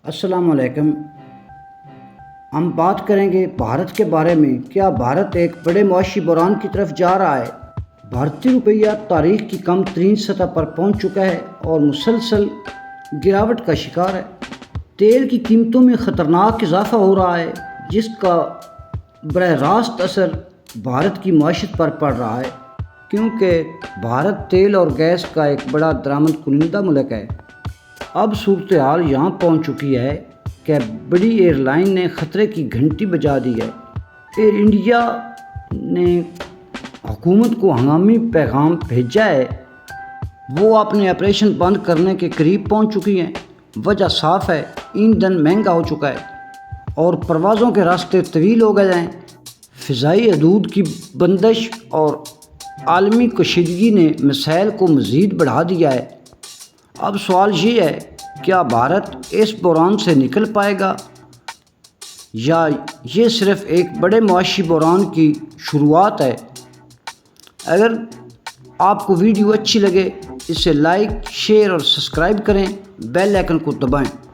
السلام علیکم۔ ہم بات کریں گے بھارت کے بارے میں۔ کیا بھارت ایک بڑے معاشی بحران کی طرف جا رہا ہے؟ بھارتی روپیہ تاریخ کی کم ترین سطح پر پہنچ چکا ہے اور مسلسل گراوٹ کا شکار ہے۔ تیل کی قیمتوں میں خطرناک اضافہ ہو رہا ہے، جس کا براہ راست اثر بھارت کی معیشت پر پڑ رہا ہے، کیونکہ بھارت تیل اور گیس کا ایک بڑا درآمد کنندہ ملک ہے۔ اب صورتحال یہاں پہنچ چکی ہے کہ بڑی ایئر لائن نے خطرے کی گھنٹی بجا دی ہے۔ ایئر انڈیا نے حکومت کو ہنگامی پیغام بھیجا ہے، وہ اپنے آپریشن بند کرنے کے قریب پہنچ چکی ہیں۔ وجہ صاف ہے، ایندھن مہنگا ہو چکا ہے اور پروازوں کے راستے طویل ہو گئے ہیں۔ فضائی حدود کی بندش اور عالمی کشیدگی نے مسائل کو مزید بڑھا دیا ہے۔ اب سوال یہ ہے، کیا بھارت اس بحران سے نکل پائے گا یا یہ صرف ایک بڑے معاشی بحران کی شروعات ہے؟ اگر آپ کو ویڈیو اچھی لگے، اسے لائک، شیئر اور سبسکرائب کریں، بیل آئیکن کو دبائیں۔